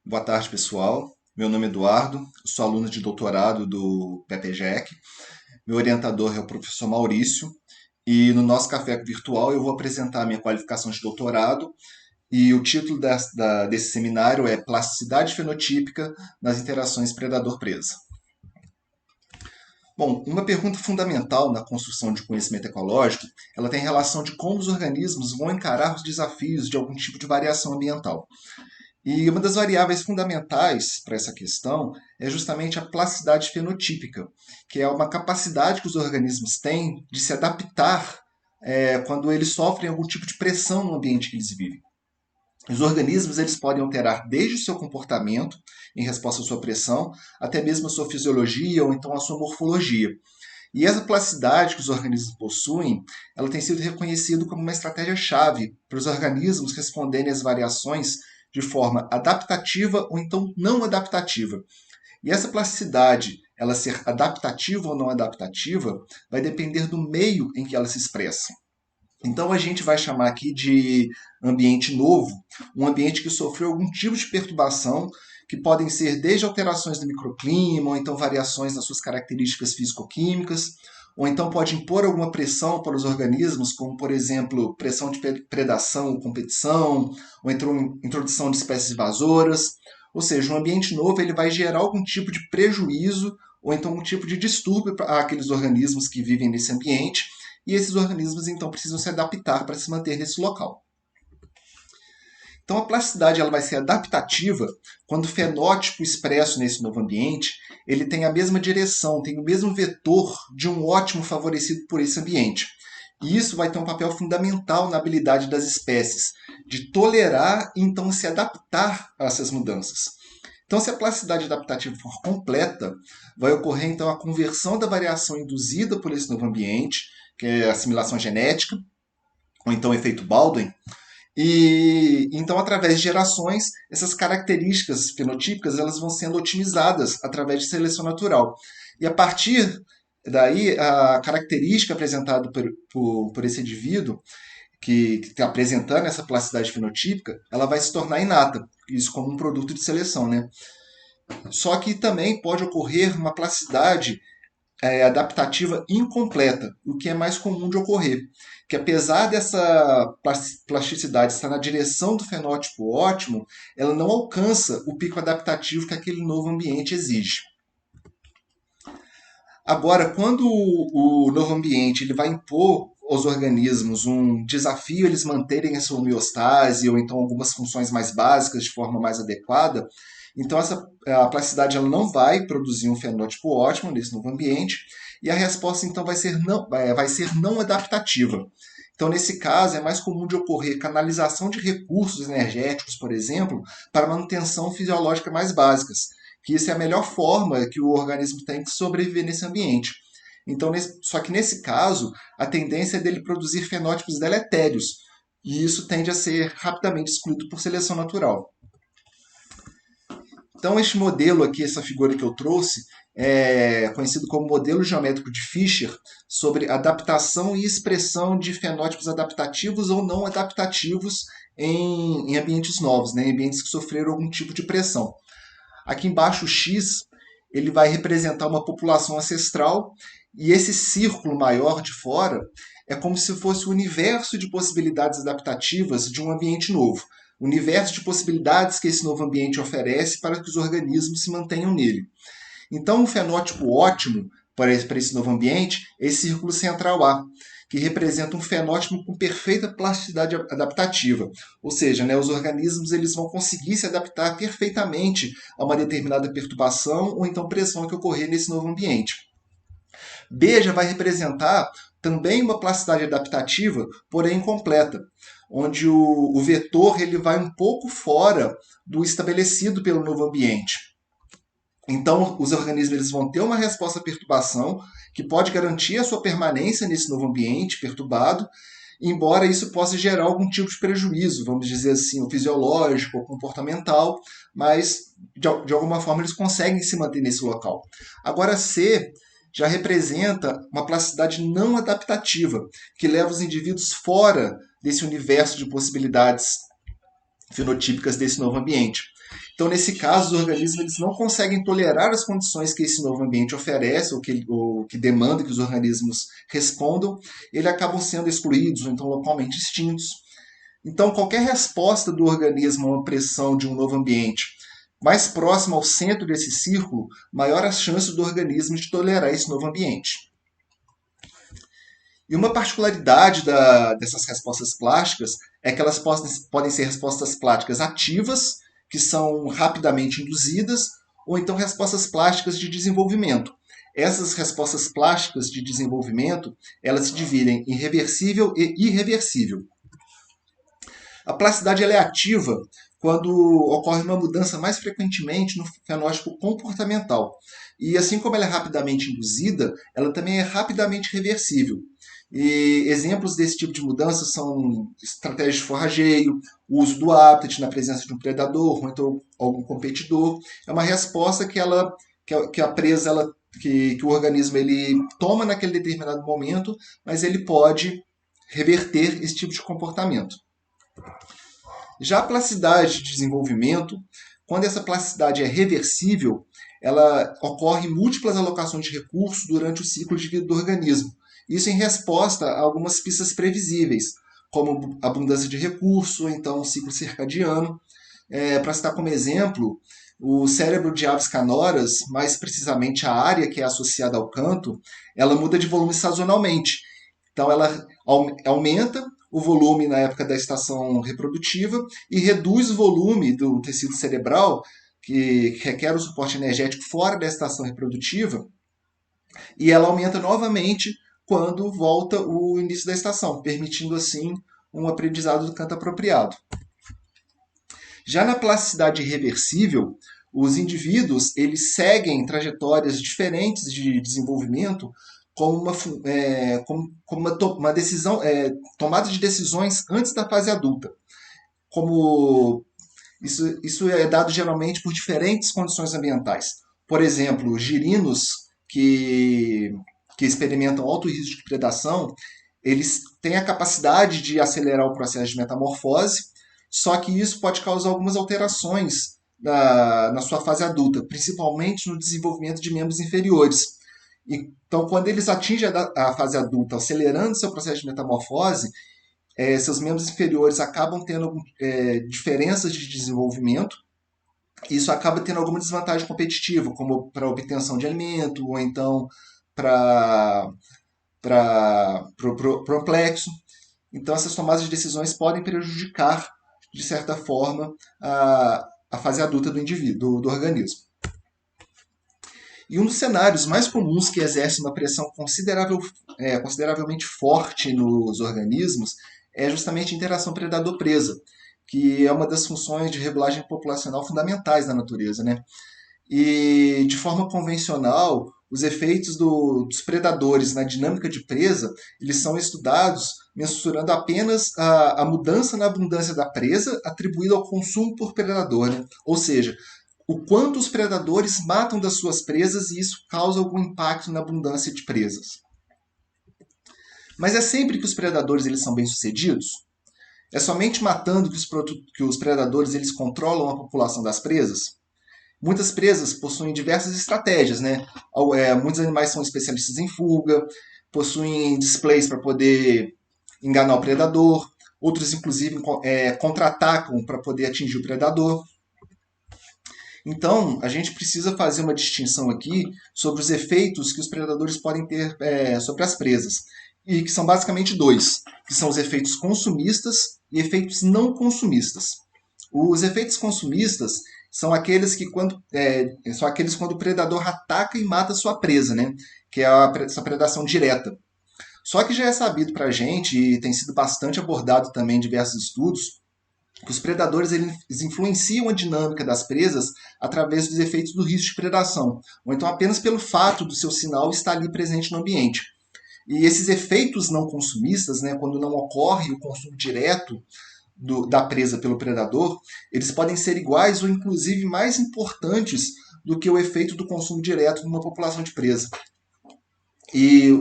Boa tarde, pessoal. Meu nome é Eduardo, sou aluno de doutorado do PPGEC. Meu orientador é o professor Maurício e no nosso café virtual eu vou apresentar a minha qualificação de doutorado e o título desse seminário é Plasticidade Fenotípica nas Interações Predador-Presa. Bom, uma pergunta fundamental na construção de conhecimento ecológico, ela tem relação de como os organismos vão encarar os desafios de algum tipo de variação ambiental. E uma das variáveis fundamentais para essa questão é justamente a plasticidade fenotípica, que é uma capacidade que os organismos têm de se adaptar quando eles sofrem algum tipo de pressão no ambiente que eles vivem. Os organismos eles podem alterar desde o seu comportamento em resposta à sua pressão, até mesmo a sua fisiologia ou então a sua morfologia. E essa plasticidade que os organismos possuem, ela tem sido reconhecida como uma estratégia-chave para os organismos responderem às variações de forma adaptativa ou então não adaptativa. E essa plasticidade, ela ser adaptativa ou não adaptativa, vai depender do meio em que ela se expressa. Então a gente vai chamar aqui de ambiente novo, um ambiente que sofreu algum tipo de perturbação, que podem ser desde alterações do microclima, ou então variações nas suas características físico-químicas, ou então pode impor alguma pressão para os organismos, como por exemplo pressão de predação ou competição, ou introdução de espécies invasoras. Ou seja, um ambiente novo ele vai gerar algum tipo de prejuízo ou então um tipo de distúrbio para aqueles organismos que vivem nesse ambiente, e esses organismos então precisam se adaptar para se manter nesse local. Então a plasticidade ela vai ser adaptativa quando o fenótipo expresso nesse novo ambiente ele tem a mesma direção, tem o mesmo vetor de um ótimo favorecido por esse ambiente. E isso vai ter um papel fundamental na habilidade das espécies de tolerar e então se adaptar a essas mudanças. Então, se a plasticidade adaptativa for completa, vai ocorrer então a conversão da variação induzida por esse novo ambiente, que é a assimilação genética, ou então o efeito Baldwin. E então, através de gerações, essas características fenotípicas elas vão sendo otimizadas através de seleção natural. E a partir daí, a característica apresentada por esse indivíduo, que está apresentando essa plasticidade fenotípica, ela vai se tornar inata, isso como um produto de seleção, né? Só que também pode ocorrer uma plasticidade adaptativa incompleta, o que é mais comum de ocorrer. Que apesar dessa plasticidade estar na direção do fenótipo ótimo, ela não alcança o pico adaptativo que aquele novo ambiente exige. Agora, quando o novo ambiente ele vai impor aos organismos um desafio eles manterem a sua homeostase ou então algumas funções mais básicas de forma mais adequada, então a plasticidade ela não vai produzir um fenótipo ótimo nesse novo ambiente e a resposta então vai ser não adaptativa. Então, nesse caso, é mais comum de ocorrer canalização de recursos energéticos, por exemplo, para manutenção fisiológica mais básicas, que isso é a melhor forma que o organismo tem de sobreviver nesse ambiente. Então, só que nesse caso, a tendência é dele produzir fenótipos deletérios, e isso tende a ser rapidamente excluído por seleção natural. Então, este modelo aqui, essa figura que eu trouxe, é conhecido como modelo geométrico de Fischer sobre adaptação e expressão de fenótipos adaptativos ou não adaptativos em ambientes novos, né, em ambientes que sofreram algum tipo de pressão. Aqui embaixo o X ele vai representar uma população ancestral e esse círculo maior de fora é como se fosse o universo de possibilidades adaptativas de um ambiente novo. O universo de possibilidades que esse novo ambiente oferece para que os organismos se mantenham nele. Então, o fenótipo ótimo para esse novo ambiente é esse círculo central A, que representa um fenótipo com perfeita plasticidade adaptativa. Ou seja, né, os organismos eles vão conseguir se adaptar perfeitamente a uma determinada perturbação ou então pressão que ocorrer nesse novo ambiente. B já vai representar também uma plasticidade adaptativa, porém incompleta, onde o vetor ele vai um pouco fora do estabelecido pelo novo ambiente. Então, os organismos eles vão ter uma resposta à perturbação que pode garantir a sua permanência nesse novo ambiente perturbado, embora isso possa gerar algum tipo de prejuízo, vamos dizer assim, ou fisiológico ou comportamental, mas de alguma forma eles conseguem se manter nesse local. Agora, C já representa uma plasticidade não adaptativa, que leva os indivíduos fora desse universo de possibilidades fenotípicas desse novo ambiente. Então, nesse caso, os organismos eles não conseguem tolerar as condições que esse novo ambiente oferece, ou que demanda que os organismos respondam, eles acabam sendo excluídos, ou então localmente extintos. Então, qualquer resposta do organismo a uma pressão de um novo ambiente mais próximo ao centro desse círculo, maior as chances do organismo de tolerar esse novo ambiente. E uma particularidade dessas respostas plásticas é que elas podem ser respostas plásticas ativas, que são rapidamente induzidas, ou então respostas plásticas de desenvolvimento. Essas respostas plásticas de desenvolvimento, elas se dividem em reversível e irreversível. A plasticidade ela é ativa quando ocorre uma mudança mais frequentemente no fenótipo comportamental. E assim como ela é rapidamente induzida, ela também é rapidamente reversível. E exemplos desse tipo de mudança são estratégias de forrageio, o uso do hábitat na presença de um predador ou então algum competidor. É uma resposta que a presa, que o organismo ele toma naquele determinado momento, mas ele pode reverter esse tipo de comportamento. Já a plasticidade de desenvolvimento, quando essa plasticidade é reversível, ela ocorre em múltiplas alocações de recursos durante o ciclo de vida do organismo. Isso em resposta a algumas pistas previsíveis, como abundância de recursos, ou então o ciclo circadiano. Para citar como exemplo, o cérebro de aves canoras, mais precisamente a área que é associada ao canto, ela muda de volume sazonalmente. Então ela aumenta o volume na época da estação reprodutiva e reduz o volume do tecido cerebral, que requer o suporte energético fora da estação reprodutiva, e ela aumenta novamente quando volta o início da estação, permitindo assim um aprendizado do canto apropriado. Já na plasticidade irreversível, os indivíduos eles seguem trajetórias diferentes de desenvolvimento como uma decisão, tomada de decisões antes da fase adulta. Como isso é dado geralmente por diferentes condições ambientais. Por exemplo, girinos que experimentam alto risco de predação, eles têm a capacidade de acelerar o processo de metamorfose, só que isso pode causar algumas alterações na sua fase adulta, principalmente no desenvolvimento de membros inferiores. Então, quando eles atingem a fase adulta, acelerando seu processo de metamorfose, seus membros inferiores acabam tendo diferenças de desenvolvimento. Isso acaba tendo alguma desvantagem competitiva, como para obtenção de alimento, ou então para o plexo. Então, essas tomadas de decisões podem prejudicar, de certa forma, a fase adulta do indivíduo, do organismo. E um dos cenários mais comuns que exerce uma pressão consideravelmente forte nos organismos é justamente a interação predador-presa, que é uma das funções de regulagem populacional fundamentais da natureza, né? E de forma convencional, os efeitos dos predadores na dinâmica de presa, eles são estudados mensurando apenas a mudança na abundância da presa atribuída ao consumo por predador, né? Ou seja, o quanto os predadores matam das suas presas e isso causa algum impacto na abundância de presas. Mas é sempre que os predadores eles são bem-sucedidos? É somente matando que os predadores eles controlam a população das presas? Muitas presas possuem diversas estratégias, né? Muitos animais são especialistas em fuga, possuem displays para poder enganar o predador, outros inclusive contra-atacam para poder atingir o predador. Então, a gente precisa fazer uma distinção aqui sobre os efeitos que os predadores podem ter sobre as presas, e que são basicamente dois, que são os efeitos consumistas e efeitos não consumistas. Os efeitos consumistas são aqueles quando o predador ataca e mata a sua presa, né? Que é essa predação direta. Só que já é sabido para a gente, e tem sido bastante abordado também em diversos estudos, que os predadores eles influenciam a dinâmica das presas através dos efeitos do risco de predação, ou então apenas pelo fato do seu sinal estar ali presente no ambiente. E esses efeitos não consumistas, né, quando não ocorre o consumo direto da presa pelo predador, eles podem ser iguais ou inclusive mais importantes do que o efeito do consumo direto numa população de presa.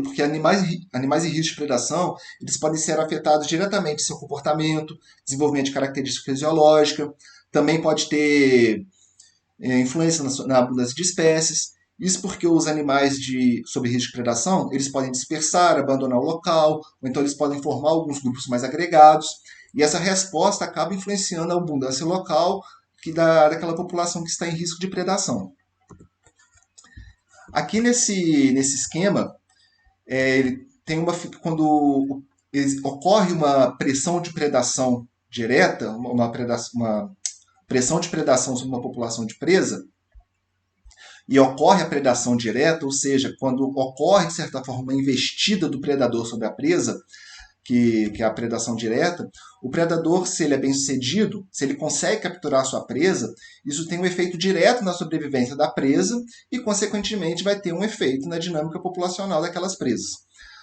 Porque animais em risco de predação, eles podem ser afetados diretamente em seu comportamento, desenvolvimento de característica fisiológica, também pode ter influência na abundância de espécies. Isso porque os animais sob risco de predação, eles podem dispersar, abandonar o local, ou então eles podem formar alguns grupos mais agregados, e essa resposta acaba influenciando a abundância local daquela população que está em risco de predação. Aqui nesse esquema, ele tem quando ocorre uma pressão de predação direta, uma pressão de predação sobre uma população de presa, e ocorre a predação direta, ou seja, quando ocorre, de certa forma, uma investida do predador sobre a presa, que é a predação direta, o predador, se ele é bem sucedido, se ele consegue capturar a sua presa, isso tem um efeito direto na sobrevivência da presa e, consequentemente, vai ter um efeito na dinâmica populacional daquelas presas.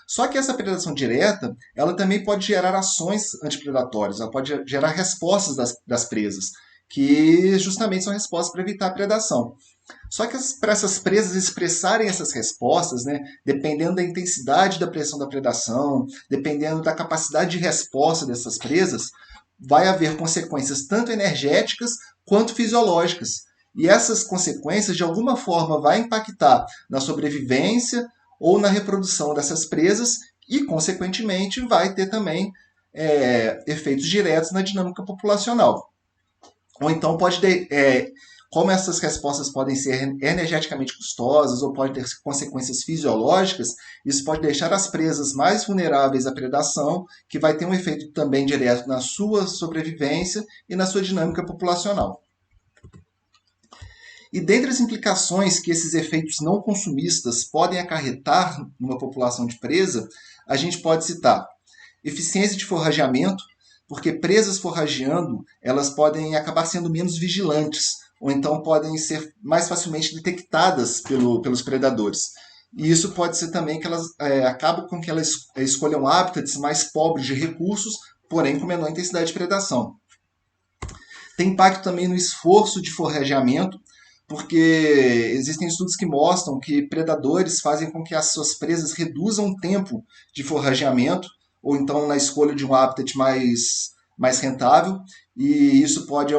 Só que essa predação direta, ela também pode gerar ações antipredatórias, ela pode gerar respostas das presas, que justamente são respostas para evitar a predação. Só que para essas presas expressarem essas respostas, né, dependendo da intensidade da pressão da predação, dependendo da capacidade de resposta dessas presas, vai haver consequências tanto energéticas quanto fisiológicas. E essas consequências, de alguma forma, vai impactar na sobrevivência ou na reprodução dessas presas e, consequentemente, vai ter também efeitos diretos na dinâmica populacional. Ou então como essas respostas podem ser energeticamente custosas ou podem ter consequências fisiológicas, isso pode deixar as presas mais vulneráveis à predação, que vai ter um efeito também direto na sua sobrevivência e na sua dinâmica populacional. E dentre as implicações que esses efeitos não consumistas podem acarretar numa população de presa, a gente pode citar eficiência de forrageamento, porque presas forrageando, elas podem acabar sendo menos vigilantes, ou então podem ser mais facilmente detectadas pelos predadores. E isso pode ser também que elas acabam com que elas escolham hábitats mais pobres de recursos, porém com menor intensidade de predação. Tem impacto também no esforço de forrageamento, porque existem estudos que mostram que predadores fazem com que as suas presas reduzam o tempo de forrageamento, ou então na escolha de um habitat mais rentável, e isso pode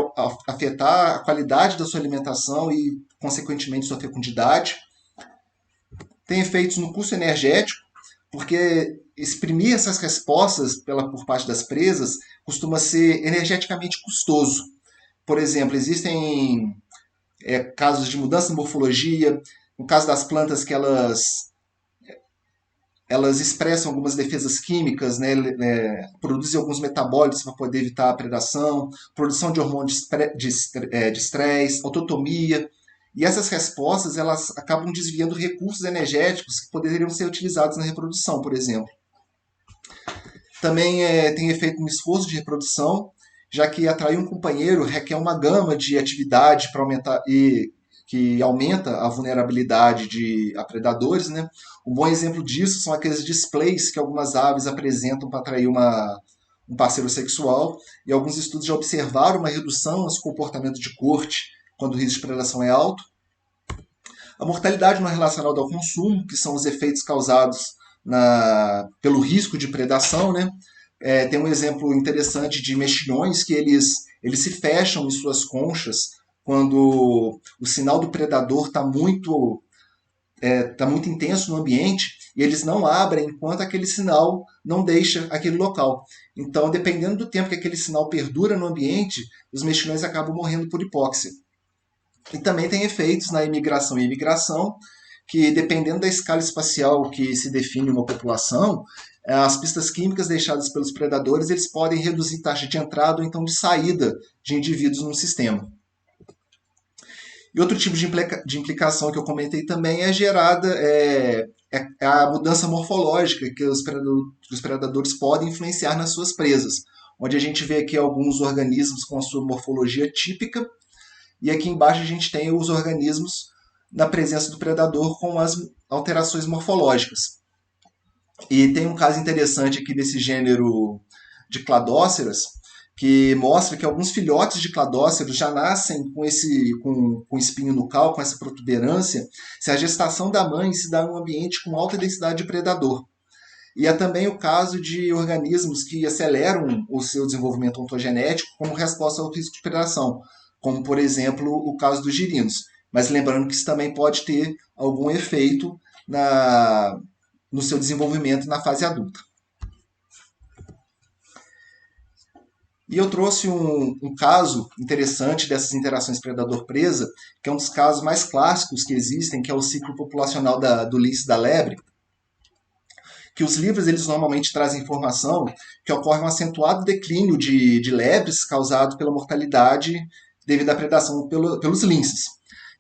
afetar a qualidade da sua alimentação e, consequentemente, sua fecundidade. Tem efeitos no custo energético, porque exprimir essas respostas por parte das presas costuma ser energeticamente custoso. Por exemplo, existem casos de mudança de morfologia, no caso das plantas que elas expressam algumas defesas químicas, né, produzem alguns metabólitos para poder evitar a predação, produção de hormônios de estresse, autotomia. E essas respostas elas acabam desviando recursos energéticos que poderiam ser utilizados na reprodução, por exemplo. Também tem efeito no esforço de reprodução, já que atrair um companheiro requer uma gama de atividade para aumentar que aumenta a vulnerabilidade a predadores, né? Um bom exemplo disso são aqueles displays que algumas aves apresentam para atrair um parceiro sexual, e alguns estudos já observaram uma redução no comportamento de corte quando o risco de predação é alto. A mortalidade não relacionada ao consumo, que são os efeitos causados pelo risco de predação, né? Tem um exemplo interessante de mexilhões que eles se fecham em suas conchas quando o sinal do predador está muito intenso no ambiente, e eles não abrem enquanto aquele sinal não deixa aquele local. Então, dependendo do tempo que aquele sinal perdura no ambiente, os mexilhões acabam morrendo por hipóxia. E também tem efeitos na imigração e imigração, que dependendo da escala espacial que se define uma população, as pistas químicas deixadas pelos predadores eles podem reduzir taxa de entrada ou então de saída de indivíduos no sistema. E outro tipo de implicação que eu comentei também é gerada a mudança morfológica que os predadores podem influenciar nas suas presas, onde a gente vê aqui alguns organismos com a sua morfologia típica, e aqui embaixo a gente tem os organismos na presença do predador com as alterações morfológicas. E tem um caso interessante aqui desse gênero de cladóceras, que mostra que alguns filhotes de cladóceros já nascem com espinho nucal, com essa protuberância, se a gestação da mãe se dá em um ambiente com alta densidade de predador. E é também o caso de organismos que aceleram o seu desenvolvimento ontogenético como resposta ao risco de predação, como, por exemplo, o caso dos girinos. Mas lembrando que isso também pode ter algum efeito no seu desenvolvimento na fase adulta. E eu trouxe um caso interessante dessas interações predador-presa, que é um dos casos mais clássicos que existem, que é o ciclo populacional do lince e da lebre, que os livros eles normalmente trazem informação que ocorre um acentuado declínio de lebres causado pela mortalidade devido à predação pelos linces.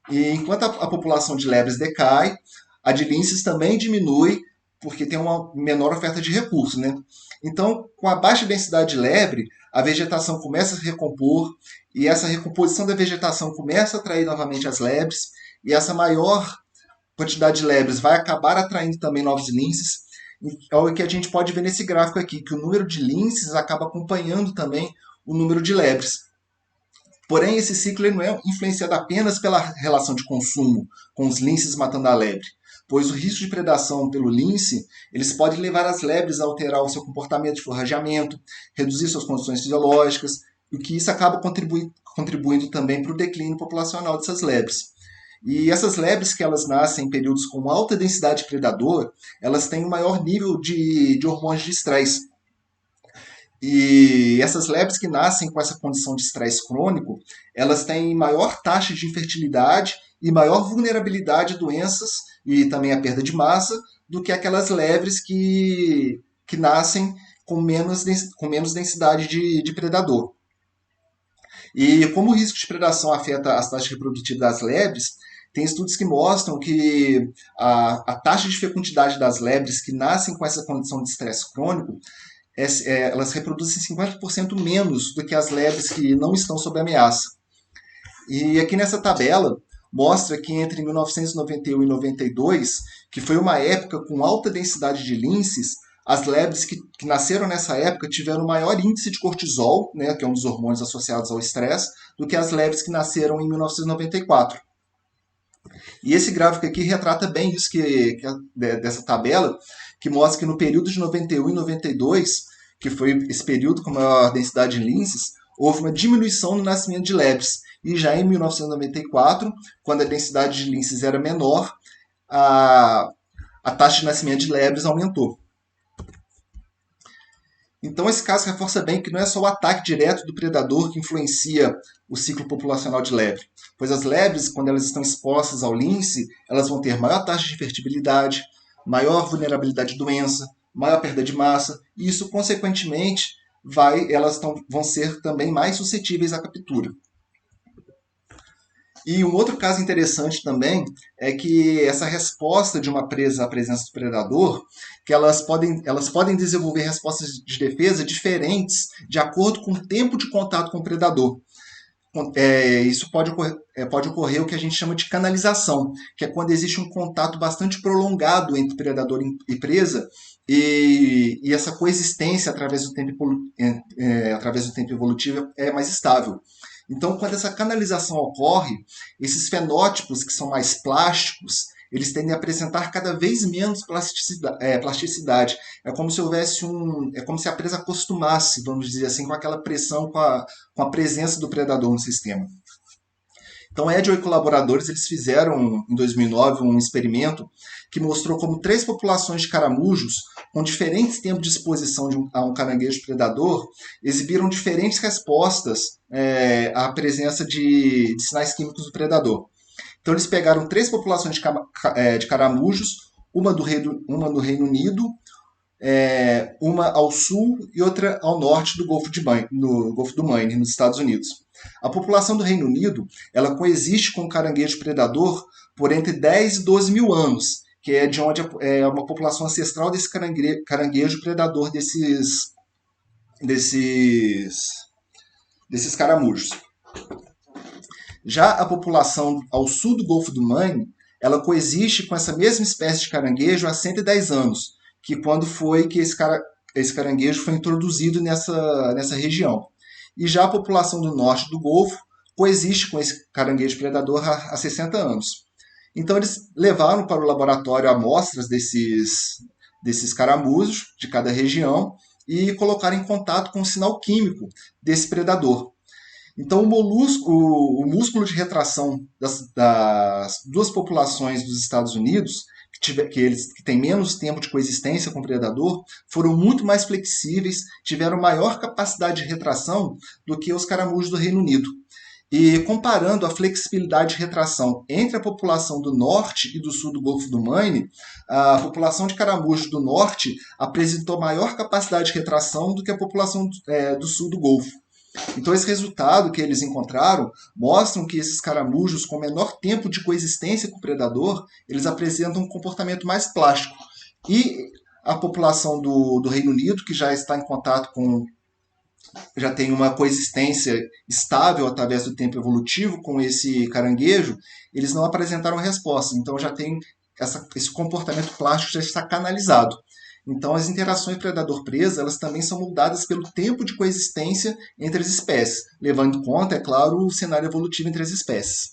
E enquanto a população de lebres decai, a de linces também diminui, porque tem uma menor oferta de recursos, né? Então, com a baixa densidade de lebre, a vegetação começa a se recompor, e essa recomposição da vegetação começa a atrair novamente as lebres, e essa maior quantidade de lebres vai acabar atraindo também novos linces. É o que a gente pode ver nesse gráfico aqui, que o número de linces acaba acompanhando também o número de lebres. Porém, esse ciclo ele não é influenciado apenas pela relação de consumo, com os linces matando a lebre, pois o risco de predação pelo lince eles podem levar as lebres a alterar o seu comportamento de forrageamento, reduzir suas condições fisiológicas, e que isso acaba contribuindo também para o declínio populacional dessas lebres. E essas lebres que elas nascem em períodos com alta densidade de predador, elas têm um maior nível de hormônios de estresse. E essas lebres que nascem com essa condição de estresse crônico, elas têm maior taxa de infertilidade e maior vulnerabilidade a doenças e também a perda de massa do que aquelas lebres que nascem com menos densidade de predador. E como o risco de predação afeta as taxas reprodutivas das lebres, tem estudos que mostram que a taxa de fecundidade das lebres que nascem com essa condição de estresse crônico, elas reproduzem 50% menos do que as lebres que não estão sob ameaça. E aqui nessa tabela mostra que entre 1991 e 92, que foi uma época com alta densidade de linces, as lebres que nasceram nessa época tiveram maior índice de cortisol, né, que é um dos hormônios associados ao estresse, do que as lebres que nasceram em 1994. E esse gráfico aqui retrata bem isso dessa tabela, que mostra que no período de 91 e 92, que foi esse período com maior densidade de linces, houve uma diminuição no nascimento de lebres. E já em 1994, quando a densidade de linces era menor, a taxa de nascimento de lebres aumentou. Então, esse caso reforça bem que não é só o ataque direto do predador que influencia o ciclo populacional de lebre, pois as lebres, quando elas estão expostas ao lince, elas vão ter maior taxa de fertilidade, maior vulnerabilidade de doença, maior perda de massa, e isso, consequentemente, elas vão ser também mais suscetíveis à captura. E um outro caso interessante também é que essa resposta de uma presa à presença do predador, que elas podem desenvolver respostas de defesa diferentes de acordo com o tempo de contato com o predador. Isso pode ocorrer o que a gente chama de canalização, que é quando existe um contato bastante prolongado entre predador e presa, e essa coexistência através do tempo evolutivo é mais estável. Então, quando essa canalização ocorre, esses fenótipos que são mais plásticos, eles tendem a apresentar cada vez menos plasticidade. É como se é como se a presa acostumasse, vamos dizer assim, com aquela pressão, com a presença do predador no sistema. Então, Edwell e colaboradores eles fizeram, em 2009, um experimento que mostrou como 3 populações de caramujos, com diferentes tempos de exposição a um caranguejo predador, exibiram diferentes respostas à presença de sinais químicos do predador. Então, eles pegaram 3 populações de caramujos, uma no Reino Unido, uma ao sul e outra ao norte do Golfo do Maine, nos Estados Unidos. A população do Reino Unido ela coexiste com o caranguejo predador por entre 10 e 12 mil anos, que é de onde é uma população ancestral desse caranguejo predador desses caramujos. Já a população ao sul do Golfo do Maine, ela coexiste com essa mesma espécie de caranguejo há 110 anos, que quando foi que esse caranguejo foi introduzido nessa região. E já a população do norte do Golfo coexiste com esse caranguejo predador há 60 anos. Então eles levaram para o laboratório amostras desses caramujos de cada região e colocaram em contato com o sinal químico desse predador. Então, o músculo de retração das duas populações dos Estados Unidos, que têm menos tempo de coexistência com o predador, foram muito mais flexíveis, tiveram maior capacidade de retração do que os caramujos do Reino Unido. E comparando a flexibilidade de retração entre a população do norte e do sul do Golfo do Maine, a população de caramujos do norte apresentou maior capacidade de retração do que a população do sul do Golfo. Então, esse resultado que eles encontraram mostram que esses caramujos, com menor tempo de coexistência com o predador, eles apresentam um comportamento mais plástico. E a população do Reino Unido, que já está em contato com, já tem uma coexistência estável através do tempo evolutivo com esse caranguejo, eles não apresentaram resposta. Então, já tem esse comportamento plástico já está canalizado. Então, as interações predador-presa elas também são moldadas pelo tempo de coexistência entre as espécies, levando em conta, é claro, o cenário evolutivo entre as espécies.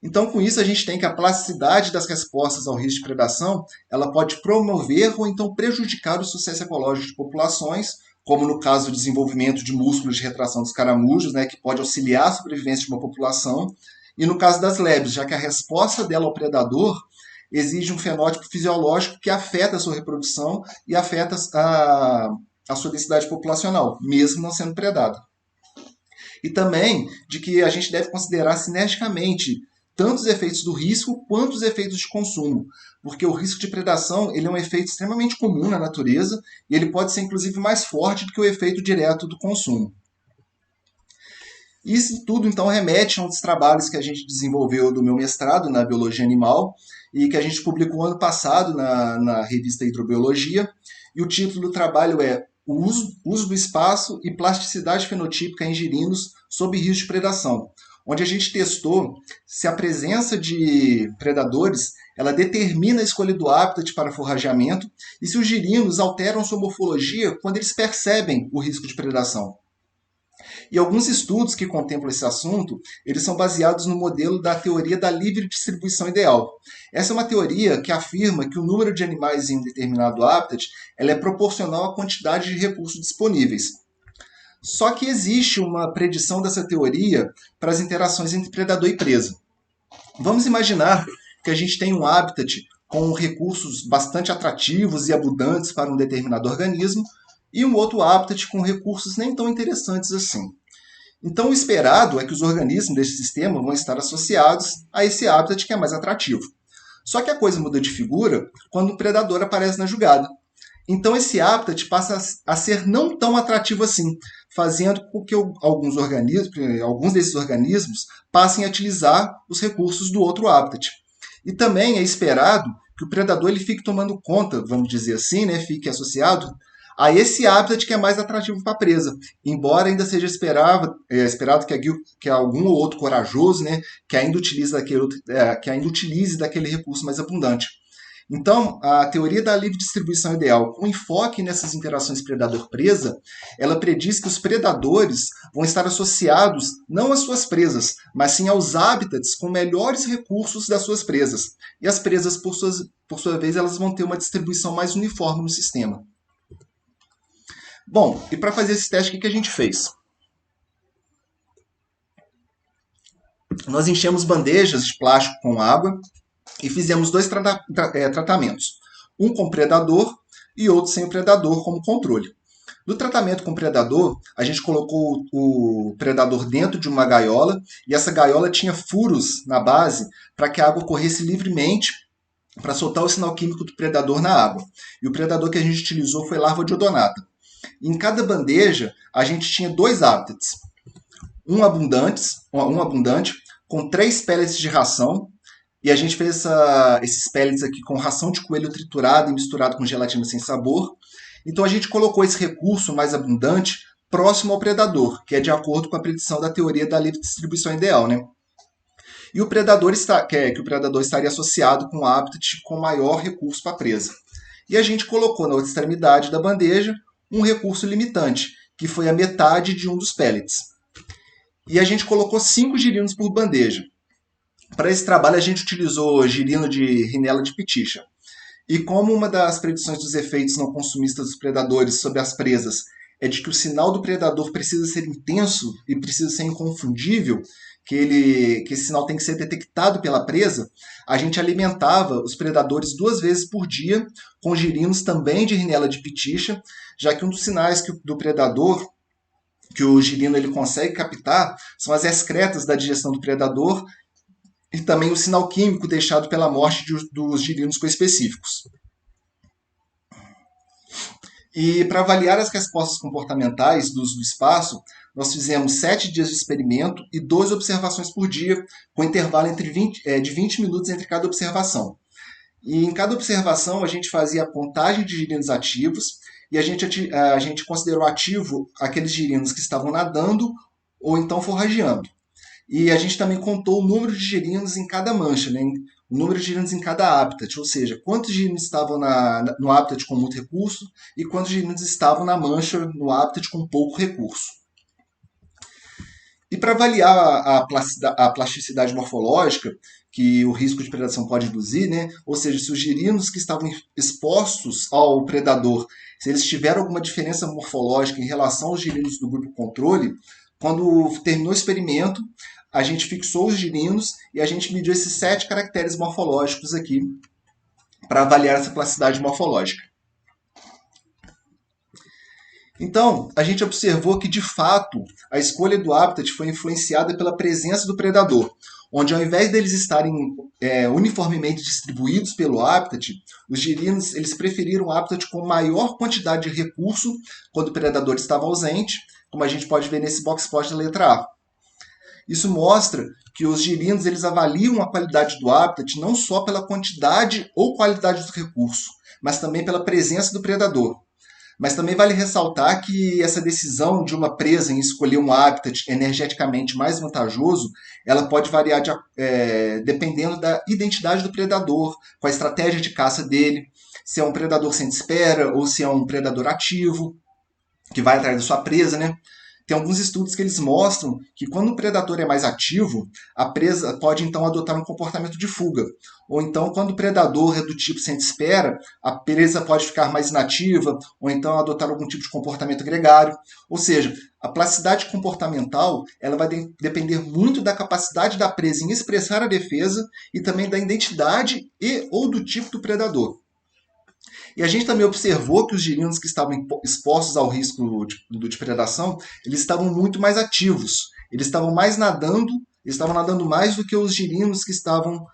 Então, com isso, a gente tem que a plasticidade das respostas ao risco de predação ela pode promover ou então prejudicar o sucesso ecológico de populações, como no caso do desenvolvimento de músculos de retração dos caramujos, né, que pode auxiliar a sobrevivência de uma população, e no caso das lebres, já que a resposta dela ao predador exige um fenótipo fisiológico que afeta a sua reprodução e afeta a sua densidade populacional, mesmo não sendo predada. E também de que a gente deve considerar sinergicamente tanto os efeitos do risco quanto os efeitos de consumo, porque o risco de predação ele é um efeito extremamente comum na natureza e ele pode ser inclusive mais forte do que o efeito direto do consumo. Isso tudo, então, remete a um dos trabalhos que a gente desenvolveu do meu mestrado na Biologia Animal e que a gente publicou ano passado na revista Hidrobiologia. E o título do trabalho é O uso do espaço e plasticidade fenotípica em girinos sob risco de predação, onde a gente testou se a presença de predadores ela determina a escolha do hábitat para forrageamento e se os girinos alteram sua morfologia quando eles percebem o risco de predação. E alguns estudos que contemplam esse assunto, eles são baseados no modelo da teoria da livre distribuição ideal. Essa é uma teoria que afirma que o número de animais em um determinado habitat ela é proporcional à quantidade de recursos disponíveis. Só que existe uma predição dessa teoria para as interações entre predador e presa. Vamos imaginar que a gente tem um habitat com recursos bastante atrativos e abundantes para um determinado organismo e um outro habitat com recursos nem tão interessantes assim. Então, o esperado é que os organismos desse sistema vão estar associados a esse habitat que é mais atrativo. Só que a coisa muda de figura quando o predador aparece na jogada. Então, esse habitat passa a ser não tão atrativo assim, fazendo com que alguns desses organismos passem a utilizar os recursos do outro habitat. E também é esperado que o predador ele fique tomando conta, vamos dizer assim, né, fique associado a esse habitat que é mais atrativo para a presa, embora ainda seja esperado que algum ou outro corajoso, né, que ainda utilize daquele recurso mais abundante. Então, a teoria da livre distribuição ideal, com enfoque nessas interações predador-presa, ela prediz que os predadores vão estar associados não às suas presas, mas sim aos habitats com melhores recursos das suas presas. E as presas, por sua vez, elas vão ter uma distribuição mais uniforme no sistema. Bom, e para fazer esse teste, o que a gente fez? Nós enchemos bandejas de plástico com água e fizemos dois tratamentos. Um com predador e outro sem o predador como controle. No tratamento com predador, a gente colocou o predador dentro de uma gaiola e essa gaiola tinha furos na base para que a água corresse livremente para soltar o sinal químico do predador na água. E o predador que a gente utilizou foi larva de odonata. Em cada bandeja, a gente tinha dois habitats. Um abundante com 3 pellets de ração. E a gente fez esses pellets aqui com ração de coelho triturado e misturado com gelatina sem sabor. Então a gente colocou esse recurso mais abundante próximo ao predador, que é de acordo com a predição da teoria da livre distribuição ideal, né? E o predador que o predador estaria associado com o habitat com maior recurso para a presa. E a gente colocou na outra extremidade da bandeja um recurso limitante, que foi a metade de um dos pellets. E a gente colocou 5 girinos por bandeja. Para esse trabalho, a gente utilizou girino de Rhinella de Piticha. E como uma das predições dos efeitos não consumistas dos predadores sobre as presas é de que o sinal do predador precisa ser intenso e precisa ser inconfundível, que esse sinal tem que ser detectado pela presa, a gente alimentava os predadores 2 vezes por dia com girinos também de Rhinella de piticha, já que um dos sinais do predador que o girino ele consegue captar são as excretas da digestão do predador e também o sinal químico deixado pela morte dos girinos coespecíficos. E para avaliar as respostas comportamentais do uso do espaço, nós fizemos 7 dias de experimento e 12 observações por dia, com intervalo de 20 minutos entre cada observação. E em cada observação a gente fazia a contagem de girinos ativos e a gente considerou ativo aqueles girinos que estavam nadando ou então forrageando. E a gente também contou o número de girinos em cada mancha, né? O número de girinos em cada habitat, ou seja, quantos girinos estavam no habitat com muito recurso e quantos girinos estavam na mancha no habitat com pouco recurso. E para avaliar a plasticidade morfológica que o risco de predação pode induzir, né? Ou seja, se os girinos que estavam expostos ao predador, se eles tiveram alguma diferença morfológica em relação aos girinos do grupo controle, quando terminou o experimento, a gente fixou os girinos e a gente mediu esses 7 caracteres morfológicos aqui para avaliar essa plasticidade morfológica. Então, a gente observou que, de fato, a escolha do habitat foi influenciada pela presença do predador, onde ao invés deles estarem uniformemente distribuídos pelo habitat, os girinos eles preferiram o habitat com maior quantidade de recurso quando o predador estava ausente, como a gente pode ver nesse box plot da letra A. Isso mostra que os girinos eles avaliam a qualidade do habitat não só pela quantidade ou qualidade do recurso, mas também pela presença do predador. Mas também vale ressaltar que essa decisão de uma presa em escolher um habitat energeticamente mais vantajoso, ela pode variar dependendo da identidade do predador, com a estratégia de caça dele, se é um predador sem espera ou se é um predador ativo, que vai atrás da sua presa, né? Tem alguns estudos que eles mostram que quando o predador é mais ativo, a presa pode então adotar um comportamento de fuga. Ou então, quando o predador é do tipo sem espera, a presa pode ficar mais inativa, ou então adotar algum tipo de comportamento gregário. Ou seja, a plasticidade comportamental ela vai depender muito da capacidade da presa em expressar a defesa e também da identidade e ou do tipo do predador. E a gente também observou que os girinos que estavam expostos ao risco de predação, eles estavam muito mais ativos. Eles estavam nadando mais do que os girinos que estavam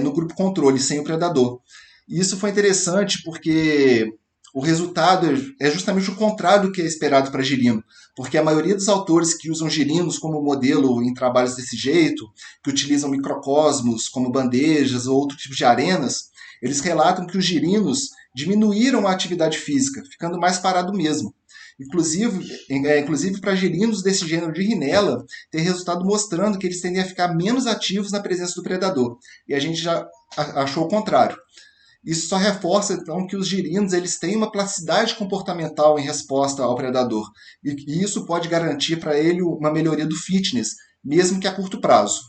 no grupo controle, sem o predador. E isso foi interessante porque o resultado é justamente o contrário do que é esperado para girino, porque a maioria dos autores que usam girinos como modelo em trabalhos desse jeito, que utilizam microcosmos como bandejas ou outro tipo de arenas, eles relatam que os girinos diminuíram a atividade física, ficando mais parado mesmo. Inclusive para girinos desse gênero de Rhinella, tem resultado mostrando que eles tendem a ficar menos ativos na presença do predador. E a gente já achou o contrário. Isso só reforça, então, que os girinos eles têm uma plasticidade comportamental em resposta ao predador. E isso pode garantir para ele uma melhoria do fitness, mesmo que a curto prazo.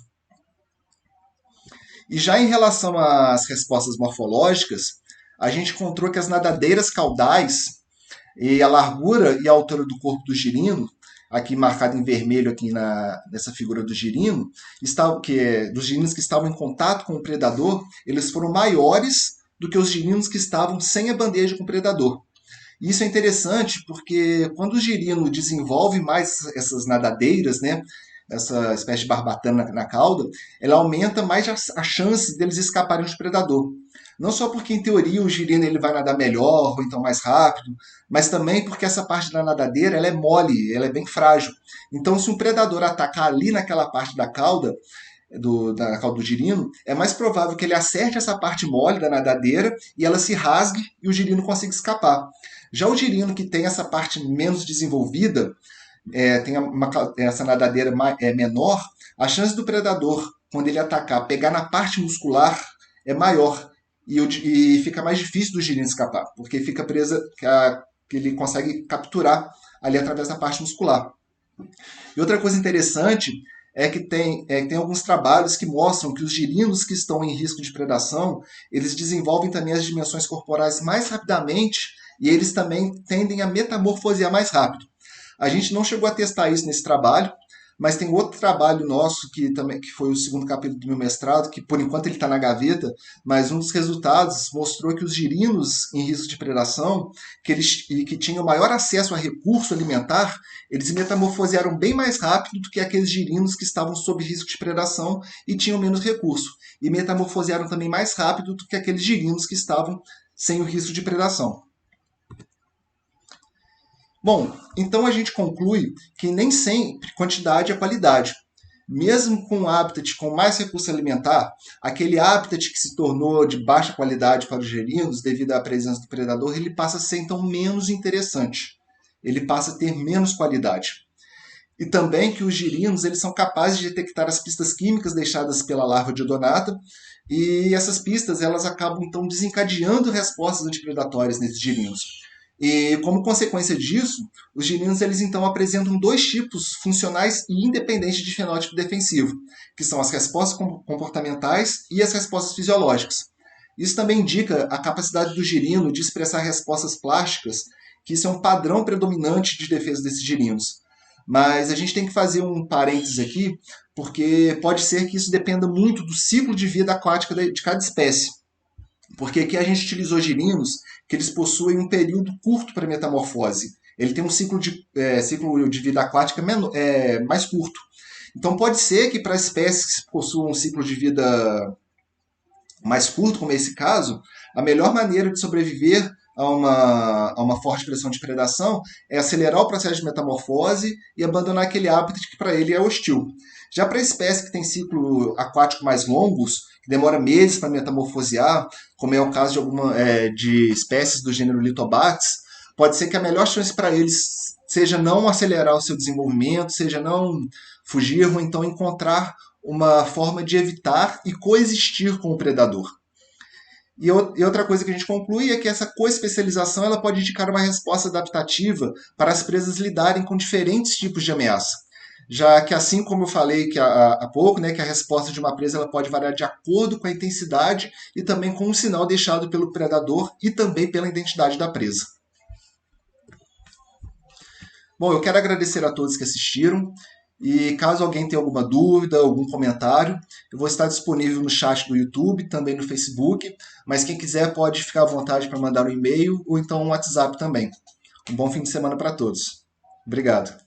E já em relação às respostas morfológicas, a gente encontrou que as nadadeiras caudais e a largura e a altura do corpo do girino, aqui marcado em vermelho aqui nessa figura do girino, dos girinos que estavam em contato com o predador, eles foram maiores do que os girinos que estavam sem a bandeja com o predador. E isso é interessante porque quando o girino desenvolve mais essas nadadeiras, né, essa espécie de barbatana na cauda, ela aumenta mais a chance deles escaparem do predador. Não só porque, em teoria, o girino ele vai nadar melhor ou então mais rápido, mas também porque essa parte da nadadeira ela é mole, ela é bem frágil. Então, se um predador atacar ali naquela parte da cauda do girino, é mais provável que ele acerte essa parte mole da nadadeira e ela se rasgue e o girino consiga escapar. Já o girino que tem essa parte menos desenvolvida, essa nadadeira menor, a chance do predador, quando ele atacar, pegar na parte muscular é maior. E fica mais difícil do girino escapar, porque fica presa, que ele consegue capturar ali através da parte muscular. E outra coisa interessante é que tem alguns trabalhos que mostram que os girinos que estão em risco de predação, eles desenvolvem também as dimensões corporais mais rapidamente e eles também tendem a metamorfosear mais rápido. A gente não chegou a testar isso nesse trabalho, mas tem outro trabalho nosso que foi o segundo capítulo do meu mestrado, que por enquanto ele está na gaveta, mas um dos resultados mostrou que os girinos em risco de predação, que tinham maior acesso a recurso alimentar, eles metamorfosearam bem mais rápido do que aqueles girinos que estavam sob risco de predação e tinham menos recurso. E metamorfosearam também mais rápido do que aqueles girinos que estavam sem o risco de predação. Bom, então a gente conclui que nem sempre quantidade é qualidade. Mesmo com um habitat com mais recurso alimentar, aquele habitat que se tornou de baixa qualidade para os gerinos devido à presença do predador, ele passa a ser então menos interessante. Ele passa a ter menos qualidade. E também que os girinos eles são capazes de detectar as pistas químicas deixadas pela larva de odonata, e essas pistas elas acabam então desencadeando respostas antipredatórias nesses girinos. E como consequência disso, os girinos eles então apresentam dois tipos funcionais e independentes de fenótipo defensivo, que são as respostas comportamentais e as respostas fisiológicas. Isso também indica a capacidade do girino de expressar respostas plásticas, que isso é um padrão predominante de defesa desses girinos. Mas a gente tem que fazer um parênteses aqui, porque pode ser que isso dependa muito do ciclo de vida aquática de cada espécie. Porque aqui a gente utilizou girinos que eles possuem um período curto para metamorfose. Ele tem um ciclo de vida aquática mais curto. Então pode ser que para espécies que possuam um ciclo de vida mais curto, como é esse caso, a melhor maneira de sobreviver a uma forte pressão de predação é acelerar o processo de metamorfose e abandonar aquele habitat que para ele é hostil. Já para espécies que têm ciclo aquático mais longos, que demora meses para metamorfosear, como é o caso de espécies do gênero Lithobates, pode ser que a melhor chance para eles seja não acelerar o seu desenvolvimento, seja não fugir, ou então encontrar uma forma de evitar e coexistir com o predador. E outra coisa que a gente conclui é que essa coespecialização ela pode indicar uma resposta adaptativa para as presas lidarem com diferentes tipos de ameaça. Já que, assim como eu falei há pouco, né, que a resposta de uma presa ela pode variar de acordo com a intensidade e também com o sinal deixado pelo predador e também pela identidade da presa. Bom, eu quero agradecer a todos que assistiram. E caso alguém tenha alguma dúvida, algum comentário, eu vou estar disponível no chat do YouTube, também no Facebook, mas quem quiser pode ficar à vontade para mandar um e-mail ou então um WhatsApp também. Um bom fim de semana para todos. Obrigado.